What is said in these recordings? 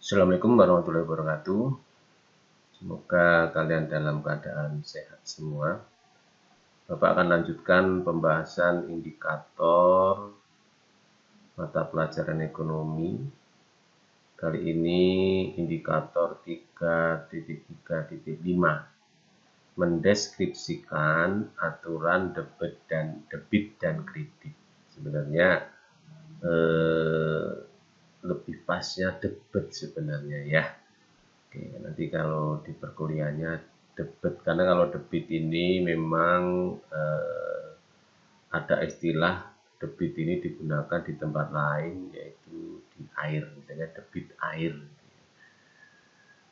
Assalamualaikum warahmatullahi wabarakatuh. Semoga kalian dalam keadaan sehat semua. Bapak akan lanjutkan pembahasan indikator mata pelajaran ekonomi. Kali ini indikator 3.3.5 mendeskripsikan aturan debit dan kredit. Sebenarnya lebih pasnya debit sebenarnya ya. Oke, nanti kalau di perkuliahannya debit, karena kalau debit ini memang ada istilah debit ini digunakan di tempat lain, yaitu di air, misalnya debit air.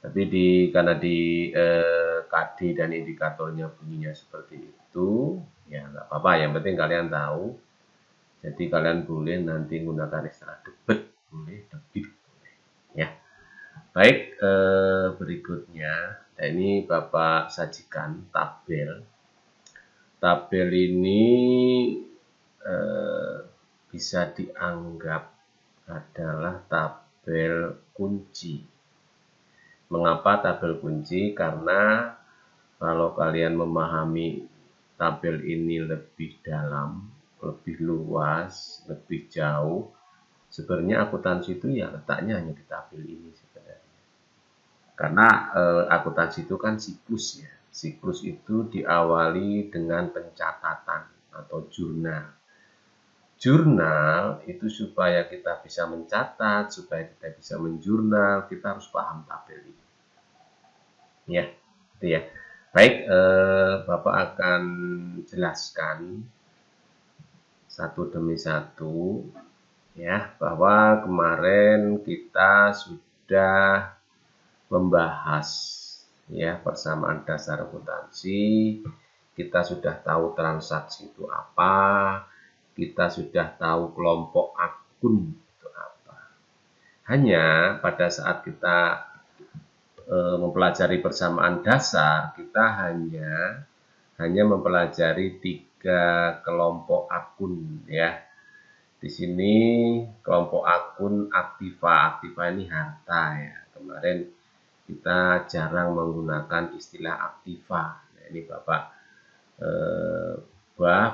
Tapi karena di KD dan indikatornya bunyinya seperti itu, ya nggak apa-apa. Yang penting kalian tahu. Jadi kalian boleh nanti menggunakan istilah debit, boleh debit, boleh. Ya. Baik, berikutnya, nah ini Bapak sajikan tabel. Tabel ini bisa dianggap adalah tabel kunci. Mengapa tabel kunci? Karena kalau kalian memahami tabel ini lebih dalam, lebih luas, lebih jauh, sebenarnya akuntansi itu ya letaknya hanya di tabel ini sebenarnya. Karena akuntansi itu kan siklus ya. Siklus itu diawali dengan pencatatan atau jurnal. Jurnal itu supaya kita bisa mencatat, supaya kita bisa menjurnal, kita harus paham tabel ini. Ya, itu ya. Baik, Bapak akan jelaskan satu demi satu ya, bahwa kemarin kita sudah membahas ya persamaan dasar akuntansi, kita sudah tahu transaksi itu apa, kita sudah tahu kelompok akun itu apa. Hanya pada saat kita mempelajari persamaan dasar, kita hanya mempelajari 3 kelompok akun ya. Di sini kelompok akun aktiva. Aktiva ini harta ya. Kemarin kita jarang menggunakan istilah aktiva. Nah, ini Bapak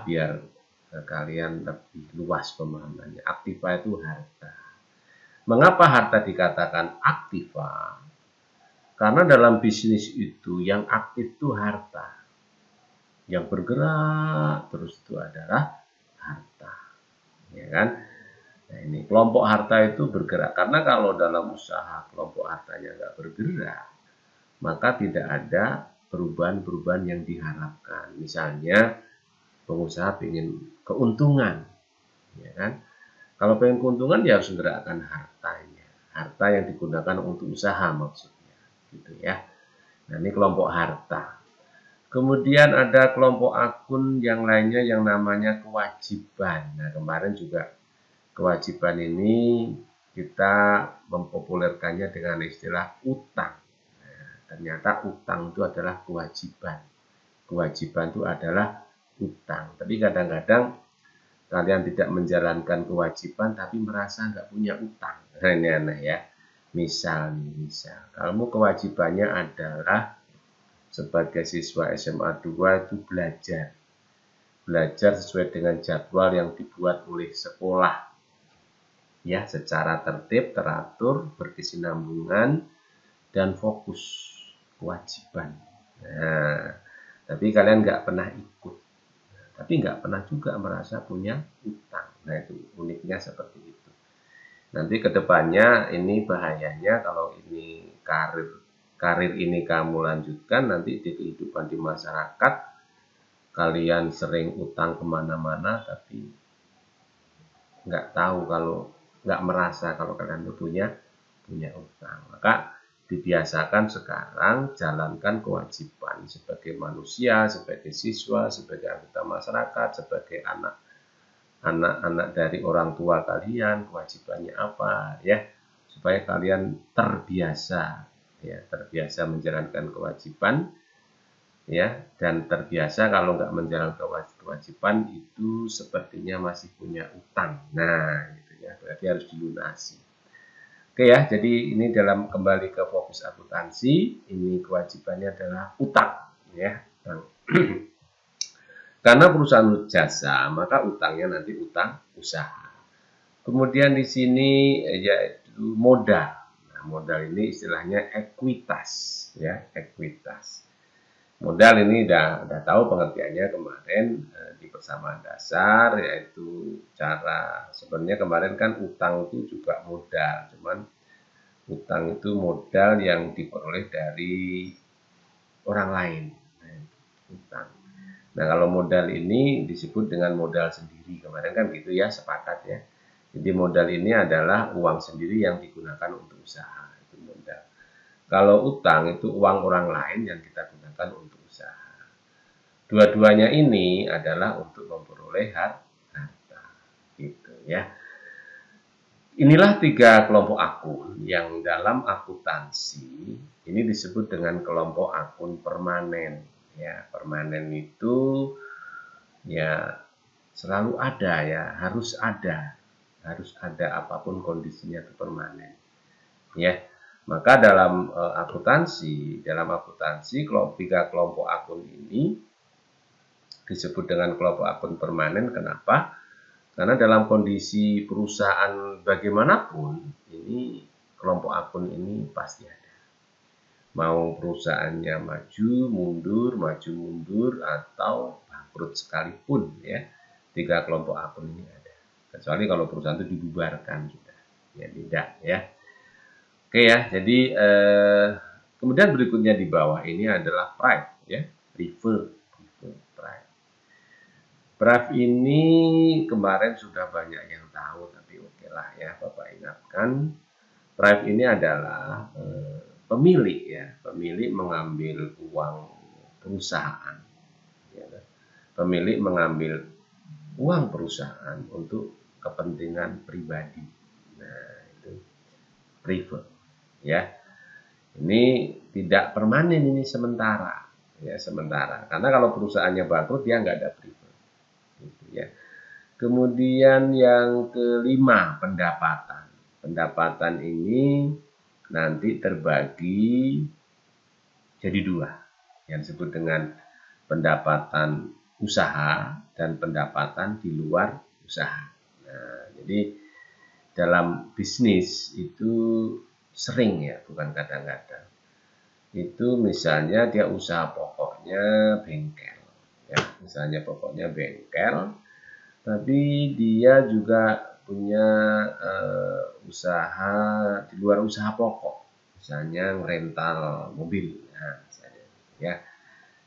biar kalian lebih luas pemahamannya. Aktiva itu harta. Mengapa harta dikatakan aktiva? Karena dalam bisnis itu yang aktif itu harta. Yang bergerak terus itu adalah harta. Ya kan? Nah, ini kelompok harta itu bergerak. Karena kalau dalam usaha kelompok hartanya nggak bergerak, maka tidak ada perubahan-perubahan yang diharapkan. Misalnya pengusaha ingin keuntungan, ya kan? Kalau pengen keuntungan ya harus menggerakkan hartanya. Harta yang digunakan untuk usaha maksudnya, gitu ya. Nah, ini kelompok harta. Kemudian ada kelompok akun yang lainnya yang namanya kewajiban. Nah, kemarin juga kewajiban ini kita mempopulerkannya dengan istilah utang. Nah, ternyata utang itu adalah kewajiban. Kewajiban itu adalah utang. Tapi kadang-kadang kalian tidak menjalankan kewajiban tapi merasa nggak punya utang. Nah, ini aneh ya. Misal, kamu kewajibannya adalah sebagai siswa SMA 2 itu belajar sesuai dengan jadwal yang dibuat oleh sekolah ya, secara tertib, teratur, berkesinambungan dan fokus. Kewajiban. Nah, tapi kalian nggak pernah ikut, tapi nggak pernah juga merasa punya utang. Nah, itu uniknya seperti itu. Nanti kedepannya ini bahayanya kalau ini karir ini kamu lanjutkan, nanti di kehidupan di masyarakat kalian sering utang kemana-mana tapi nggak tahu, kalau nggak merasa kalau kalian itu punya utang. Maka dibiasakan sekarang jalankan kewajiban sebagai manusia, sebagai siswa, sebagai anggota masyarakat, sebagai anak-anak dari orang tua kalian, kewajibannya apa ya, supaya kalian terbiasa menjalankan kewajiban ya, dan terbiasa kalau nggak menjalankan kewajiban itu sepertinya masih punya utang. Nah, gitu ya, berarti harus dilunasi. Oke ya, jadi ini dalam kembali ke fokus akuntansi, ini kewajibannya adalah utang ya. Karena perusahaan jasa, maka utangnya nanti utang usaha. Kemudian di sini yaitu modal. Nah, modal ini istilahnya ekuitas ya, ekuitas. Modal ini udah tahu pengertiannya kemarin di persamaan dasar, yaitu cara sebenarnya kemarin kan utang itu juga modal, cuman utang itu modal yang diperoleh dari orang lain. Nah, utang. Nah, kalau modal ini disebut dengan modal sendiri. Kemarin kan gitu ya, sepakat ya. Jadi modal ini adalah uang sendiri yang digunakan untuk usaha. Itu modal. Kalau utang itu uang orang lain yang kita gunakan untuk usaha. Dua-duanya ini adalah untuk memperoleh harta. Gitu ya. Inilah 3 kelompok akun yang dalam akuntansi ini disebut dengan kelompok akun permanen. Ya, permanen itu ya selalu ada ya, harus ada apapun kondisinya itu permanen. Ya, maka dalam akuntansi, tiga kelompok akun ini disebut dengan kelompok akun permanen. Kenapa? Karena dalam kondisi perusahaan bagaimanapun, ini kelompok akun ini pasti ada. Mau perusahaannya maju mundur, atau bangkrut sekalipun ya, 3 kelompok akun ini ada. Kecuali kalau perusahaan itu dibubarkan sudah, ya tidak ya. Oke ya, jadi kemudian berikutnya di bawah ini adalah private ya, prefer private. Private ini kemarin sudah banyak yang tahu, tapi oke lah ya, Bapak ingatkan. Private ini adalah pemilik mengambil uang perusahaan, ya, pemilik mengambil uang perusahaan untuk kepentingan pribadi. Nah, itu private, ya. Ini tidak permanen, ini sementara, ya sementara. Karena kalau perusahaannya bangkrut, dia nggak ada private, gitu, ya. Kemudian yang kelima, pendapatan. Pendapatan ini nanti terbagi jadi 2, yang disebut dengan pendapatan usaha dan pendapatan di luar usaha. Nah, jadi dalam bisnis itu sering ya, bukan kadang-kadang. Itu misalnya dia usaha pokoknya bengkel, ya, misalnya pokoknya bengkel, tapi dia juga punya usaha di luar usaha pokok, misalnya rental mobil, nah, misalnya, ya.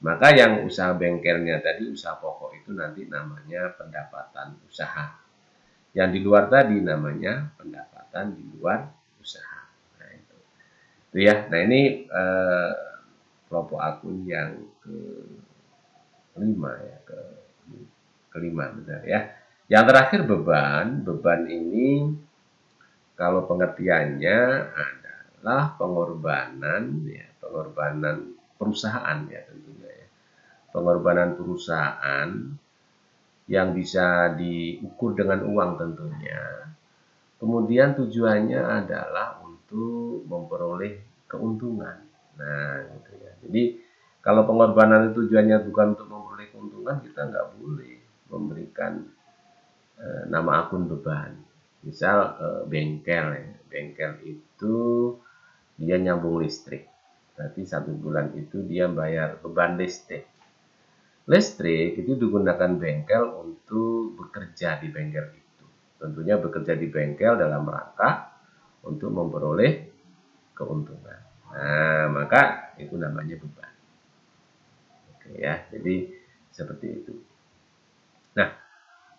Maka yang usaha bengkelnya tadi, usaha pokok itu nanti namanya pendapatan usaha. Yang di luar tadi namanya pendapatan di luar usaha. Nah, itu ya. Nah, ini kelompok akun yang kelima ya, kelima benar ya. Yang terakhir beban. Beban ini kalau pengertiannya adalah pengorbanan ya, pengorbanan perusahaan ya tentunya ya. Pengorbanan perusahaan yang bisa diukur dengan uang tentunya. Kemudian tujuannya adalah untuk memperoleh keuntungan. Nah, gitu ya. Jadi kalau pengorbanan tujuannya bukan untuk memperoleh keuntungan, kita nggak boleh memberikan nama akun beban. Misal bengkel ya. Bengkel itu dia nyambung listrik. Berarti 1 bulan itu dia bayar beban listrik. Listrik itu digunakan bengkel untuk bekerja di bengkel itu. Tentunya bekerja di bengkel dalam rangka untuk memperoleh keuntungan. Nah, maka itu namanya beban. Oke ya, jadi seperti itu. Nah,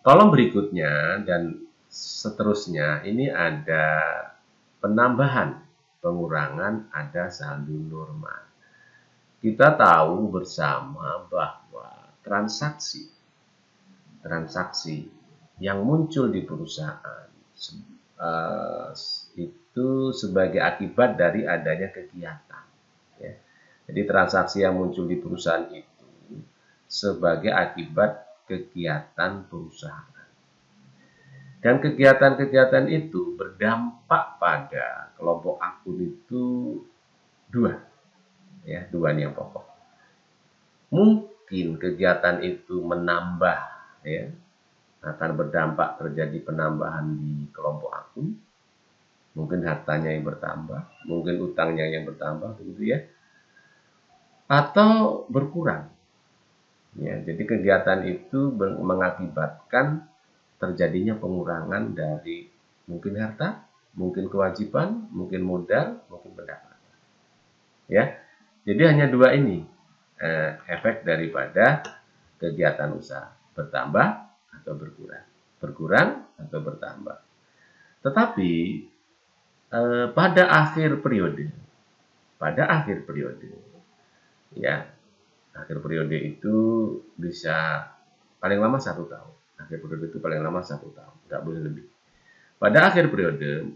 kolom berikutnya dan seterusnya ini ada penambahan, pengurangan, ada saldo normal. Kita tahu bersama bahwa transaksi yang muncul di perusahaan itu sebagai akibat dari adanya kegiatan. Ya. Jadi transaksi yang muncul di perusahaan itu sebagai akibat kegiatan perusahaan. Dan kegiatan-kegiatan itu berdampak pada kelompok akun itu dua, ya, dua yang pokok. Mungkin kegiatan itu menambah, ya, akan berdampak terjadi penambahan di kelompok akun, mungkin hartanya yang bertambah, mungkin utangnya yang bertambah, begitu ya, atau berkurang. Ya, jadi kegiatan itu mengakibatkan terjadinya pengurangan dari mungkin harta, mungkin kewajiban, mungkin modal, mungkin pendapatan. Ya, jadi hanya dua ini efek daripada kegiatan usaha, bertambah atau berkurang, berkurang atau bertambah. Tetapi pada akhir periode, ya, akhir periode itu bisa paling lama 1 tahun. Akhir periode itu paling lama 1 tahun, nggak boleh lebih. Pada akhir periode,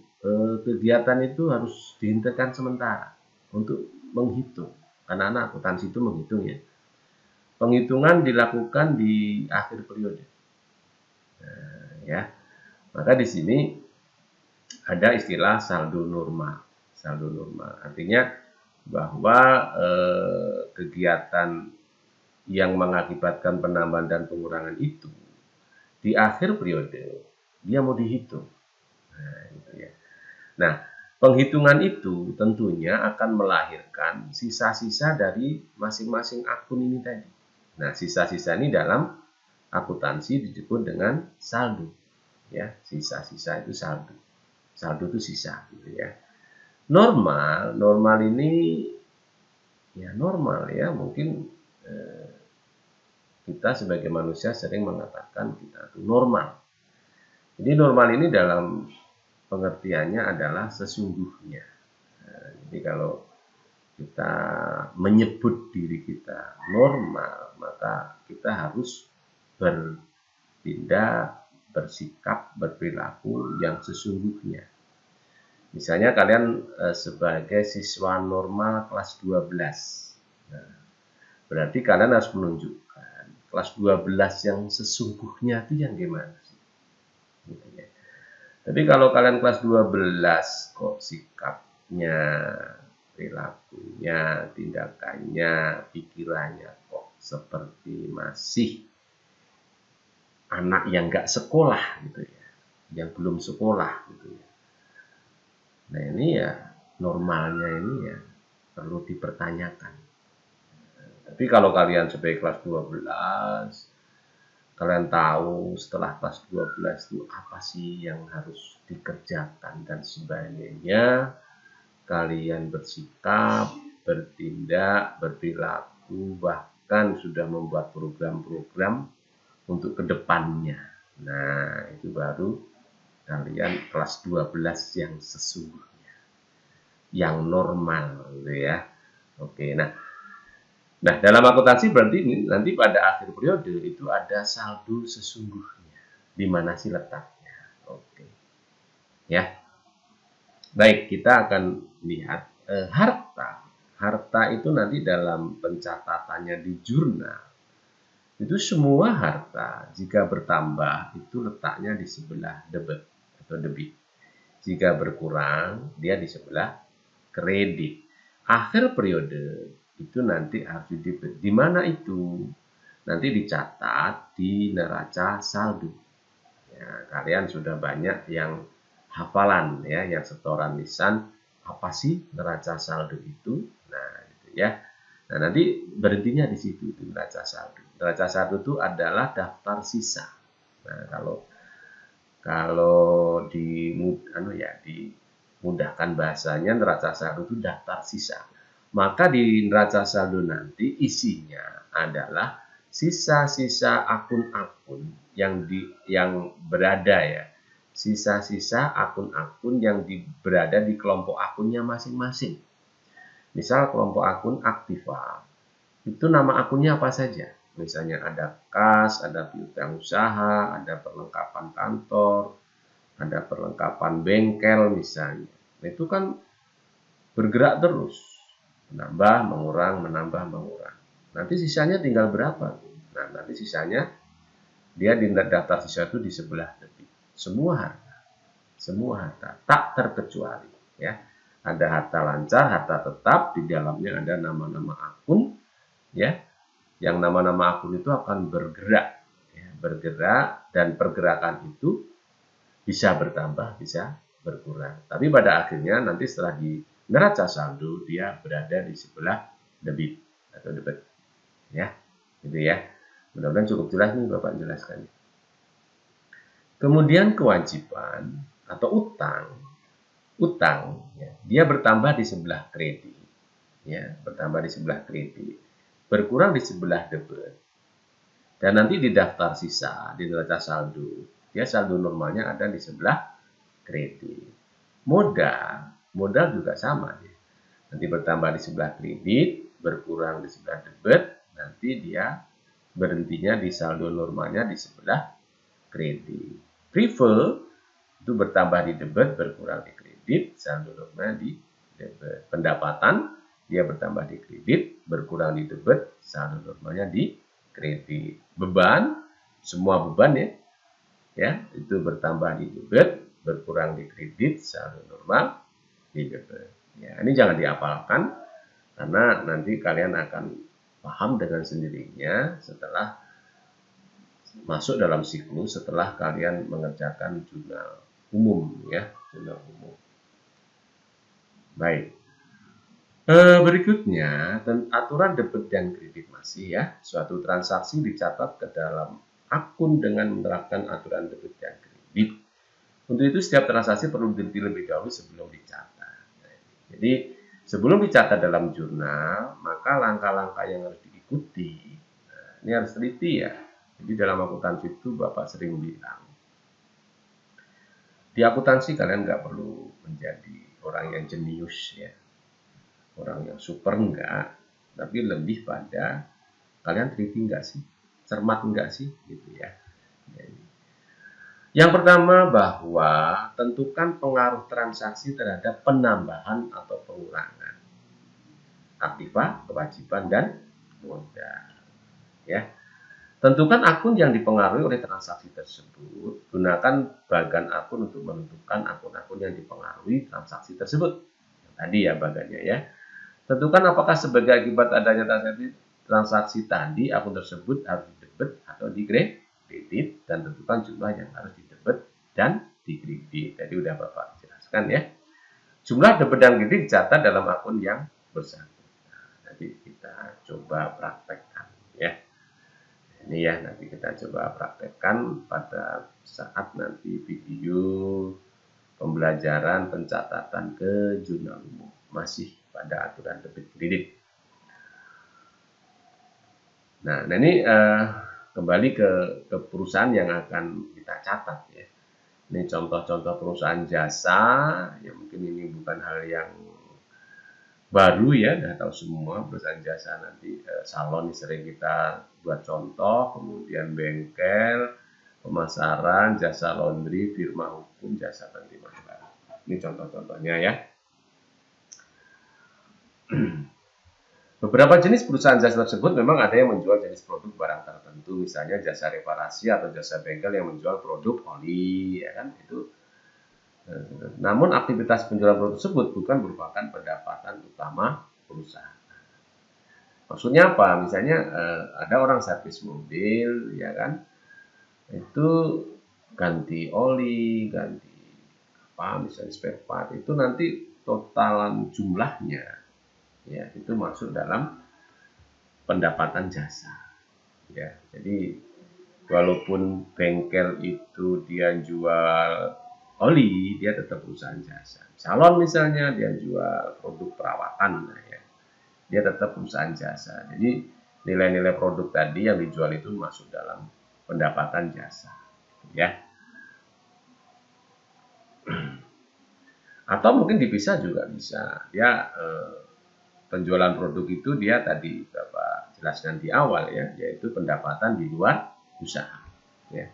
kegiatan itu harus dihentikan sementara untuk menghitung. Anak-anak akuntansi itu menghitung, ya. Penghitungan dilakukan di akhir periode. Nah, ya, maka di sini ada istilah saldo normal. Saldo normal artinya bahwa kegiatan yang mengakibatkan penambahan dan pengurangan itu di akhir periode dia mau dihitung. Nah, gitu ya. Nah, penghitungan itu tentunya akan melahirkan sisa-sisa dari masing-masing akun ini tadi. Nah, sisa-sisa ini dalam akuntansi disebut dengan saldo. Ya, sisa-sisa itu saldo. Saldo itu sisa, gitu ya. Normal ini ya normal, ya, mungkin kita sebagai manusia sering mengatakan kita itu normal. Jadi normal ini dalam pengertiannya adalah sesungguhnya. Nah, jadi kalau kita menyebut diri kita normal, maka kita harus bertindak, bersikap, berperilaku yang sesungguhnya. Misalnya kalian sebagai siswa normal kelas 12. Nah, berarti kalian harus menunjukkan kelas 12 yang sesungguhnya itu yang gimana sih? Gitu ya. Tapi kalau kalian kelas 12 kok sikapnya, perilakunya, tindakannya, pikirannya kok seperti masih anak yang nggak sekolah, gitu ya, yang belum sekolah, gitu ya. Nah, ini ya normalnya ini ya perlu dipertanyakan. Tapi kalau kalian sebagai kelas 12, kalian tahu setelah kelas 12 itu apa sih yang harus dikerjakan dan sebagainya, kalian bersikap, bertindak, berperilaku, bahkan sudah membuat program-program untuk kedepannya. Nah, itu baru kalian kelas 12 yang sesungguhnya, yang normal, gitu ya. Oke, nah dalam akuntansi berarti nanti pada akhir periode itu ada saldo sesungguhnya. Di mana sih letaknya? Oke, ya. Baik, kita akan lihat harta. Harta itu nanti dalam pencatatannya di jurnal, itu semua harta jika bertambah itu letaknya di sebelah debit atau debit. Jika berkurang, dia di sebelah kredit. Akhir periode itu nanti harus di debit. Di mana itu? Nanti dicatat di neraca saldo. Ya, kalian sudah banyak yang hafalan, ya, yang setoran lisan apa sih neraca saldo itu. Nah, gitu ya. Nah, nanti berhentinya di situ, di neraca saldo. Neraca saldo itu adalah daftar sisa. Nah, kalau dimudahkan bahasanya, neraca saldo itu daftar sisa. Maka di neraca saldo nanti isinya adalah sisa-sisa akun-akun yang berada, ya. Sisa-sisa akun-akun yang berada di kelompok akunnya masing-masing. Misal kelompok akun Aktiva, itu nama akunnya apa saja? Misalnya ada kas, ada piutang usaha, ada perlengkapan kantor, ada perlengkapan bengkel misalnya. Itu kan bergerak terus, menambah, mengurang, menambah, mengurang. Nanti sisanya tinggal berapa? Nah, nanti sisanya dia di daftar sisa itu di sebelah debit. semua harta tak terkecuali, ya. Ada harta lancar, harta tetap, di dalamnya ada nama-nama akun, ya. Yang nama-nama akun itu akan bergerak, ya, bergerak, dan pergerakan itu bisa bertambah, bisa berkurang. Tapi pada akhirnya nanti setelah di neraca saldo dia berada di sebelah debit atau debit, ya, gitu ya. Mudah-mudahan cukup jelas nih Bapak jelaskan. Kemudian kewajiban atau utang, ya, dia bertambah di sebelah kredit, ya, bertambah di sebelah kredit, berkurang di sebelah debit, dan nanti di daftar sisa di neraca saldo, dia saldo normalnya ada di sebelah kredit. Modal juga sama, ya. Nanti bertambah di sebelah kredit, berkurang di sebelah debit, nanti dia berhentinya di saldo normalnya di sebelah kredit. Prefer itu bertambah di debit, berkurang di kredit, saldo normal di debit. Pendapatan dia bertambah di kredit, berkurang di debit, saldo normalnya di kredit. Beban, semua beban, ya, itu bertambah di debit, berkurang di kredit, saldo normal di debit. Ya, ini jangan dihafalkan karena nanti kalian akan paham dengan sendirinya setelah masuk dalam siklus, setelah kalian mengerjakan jurnal umum, ya, jurnal umum. Baik. Berikutnya, aturan debit dan kredit masih, ya. Suatu transaksi dicatat ke dalam akun dengan menerapkan aturan debit dan kredit. Untuk itu setiap transaksi perlu diteliti lebih dahulu sebelum dicatat. Jadi sebelum dicatat dalam jurnal, maka langkah-langkah yang harus diikuti, ini harus teliti, ya. Jadi dalam akuntansi itu Bapak sering bilang, di akuntansi kalian nggak perlu menjadi orang yang jenius, ya, orang yang super enggak, tapi lebih pada kalian teliti nggak sih, cermat nggak sih, gitu ya. Jadi, yang pertama bahwa tentukan pengaruh transaksi terhadap penambahan atau pengurangan aktiva, kewajiban, dan modal, ya. Tentukan akun yang dipengaruhi oleh transaksi tersebut. Gunakan bagan akun untuk menentukan akun-akun yang dipengaruhi transaksi tersebut. Tadi ya bagannya, ya. Tentukan apakah sebagai akibat adanya transaksi tadi akun tersebut harus didebit atau dikredit, dan tentukan jumlah yang harus didebit dan dikredit. Tadi udah Bapak jelaskan, ya. Jumlah debit dan kredit dicatat dalam akun yang bersangkutan. Nanti kita coba praktekkan, ya. Ini ya, nanti kita coba praktekkan pada saat nanti video pembelajaran pencatatan ke jurnal umum, masih pada aturan debit kredit. Nah ini kembali ke perusahaan yang akan kita catat, ya. Ini contoh-contoh perusahaan jasa, ya mungkin ini bukan hal yang baru, ya, udah tahu semua perusahaan jasa. Nanti salon sering kita buat contoh, kemudian bengkel, pemasaran, jasa laundry, firma hukum, jasa penerimaan barang. Ini contoh-contohnya, ya. Beberapa jenis perusahaan jasa tersebut memang ada yang menjual jenis produk barang tertentu, misalnya jasa reparasi atau jasa bengkel yang menjual produk oli, ya kan, itu. Namun aktivitas penjualan produk tersebut bukan merupakan pendapatan utama perusahaan. Maksudnya apa? Misalnya ada orang servis mobil, ya kan, itu ganti oli, ganti apa, misalnya spare part, itu nanti totalan jumlahnya, ya, itu masuk dalam pendapatan jasa, ya. Jadi walaupun bengkel itu dia jual oli, dia tetap perusahaan jasa. Salon misalnya dia jual produk perawatan, ya, dia tetap perusahaan jasa. Jadi nilai-nilai produk tadi yang dijual itu masuk dalam pendapatan jasa, ya. Atau mungkin dipisah juga bisa. Dia penjualan produk itu dia tadi Bapak jelaskan di awal, ya, yaitu pendapatan di luar usaha, ya.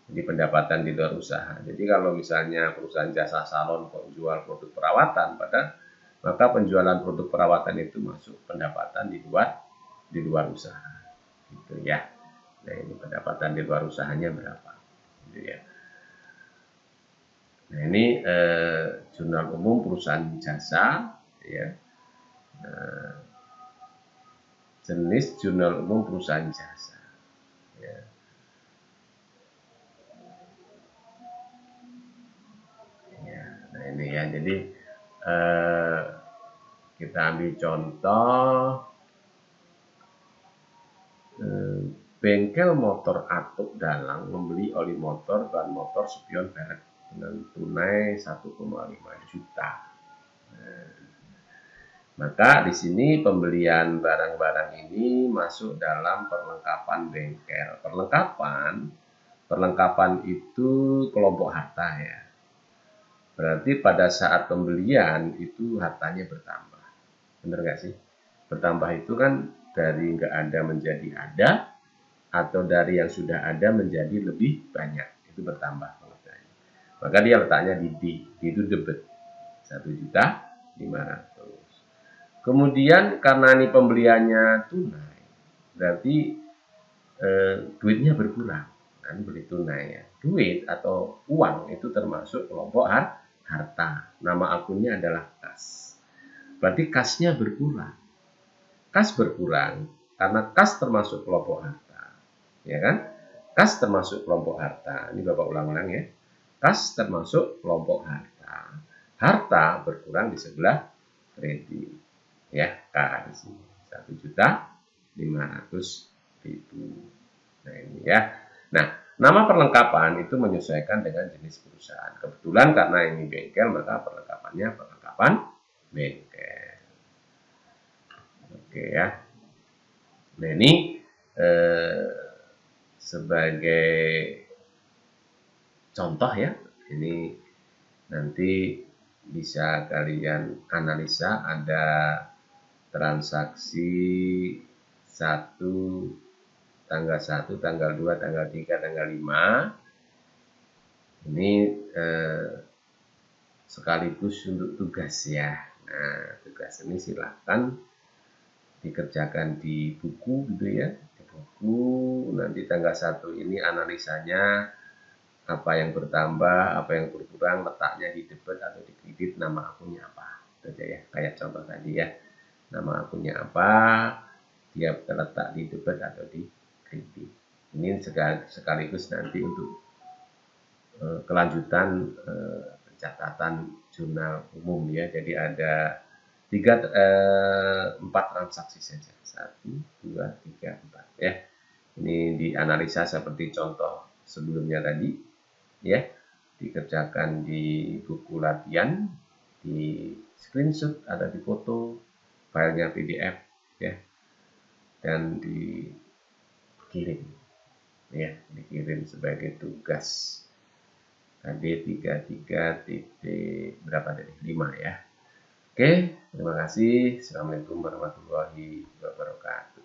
Jadi pendapatan di luar usaha. Jadi kalau misalnya perusahaan jasa salon kok jual produk perawatan, maka penjualan produk perawatan itu masuk pendapatan di luar usaha, gitu ya. Nah ini pendapatan di luar usahanya berapa, gitu ya. Nah, ini jurnal umum perusahaan jasa, ya. Jenis jurnal umum perusahaan jasa. Ya. Ya, nah ini ya, jadi kita ambil contoh bengkel motor Atuk Dalang membeli oli motor, ban motor, spion, velg dengan tunai 1,5 juta. Maka di sini pembelian barang-barang ini masuk dalam perlengkapan bengkel. Perlengkapan itu kelompok harta ya. Berarti pada saat pembelian itu hartanya bertambah. Benar nggak sih? Bertambah itu kan dari nggak ada menjadi ada, atau dari yang sudah ada menjadi lebih banyak. Itu bertambah pengertiannya. Maka dia letaknya di D. D itu debit. 1.500.000. Kemudian karena ini pembeliannya tunai, berarti duitnya berkurang. Nah, ini beli tunai ya. Duit atau uang itu termasuk kelompok harta. Nama akunnya adalah kas. Berarti kasnya berkurang. Kas berkurang karena kas termasuk kelompok harta. Ya kan? Kas termasuk kelompok harta. Ini Bapak ulang-ulang ya. Kas termasuk kelompok harta. Harta berkurang di sebelah kredit. Ya, K di sini 1.500.000. Nah, ini ya. Nah, nama perlengkapan itu menyesuaikan dengan jenis perusahaan. Kebetulan karena ini bengkel, maka perlengkapannya perlengkapan bengkel. Oke ya. Nah, ini sebagai contoh ya. Ini nanti bisa kalian analisa, ada transaksi 1, tanggal 1, tanggal 2, tanggal 3, tanggal 5. Ini sekaligus untuk tugas ya. Nah, tugas ini silahkan dikerjakan di buku gitu ya. Di buku nanti tanggal 1 ini analisanya apa yang bertambah, apa yang berkurang, letaknya di debit atau di kredit, nama akunnya apa. Itu aja ya, kayak contoh tadi ya. Nama akunnya apa, dia terletak di debit atau di kredit. Ini sekaligus nanti untuk kelanjutan pencatatan jurnal umum ya. Jadi ada 4 transaksi saja. 1, 2, 3, 4 ya. Ini dianalisa seperti contoh sebelumnya tadi ya. Dikerjakan di buku latihan, di screenshot, ada di foto, filenya PDF ya, dan dikirim ya, dikirim sebagai tugas KD33 titik berapa tadi 5 ya. Oke, terima kasih. Assalamualaikum warahmatullahi wabarakatuh.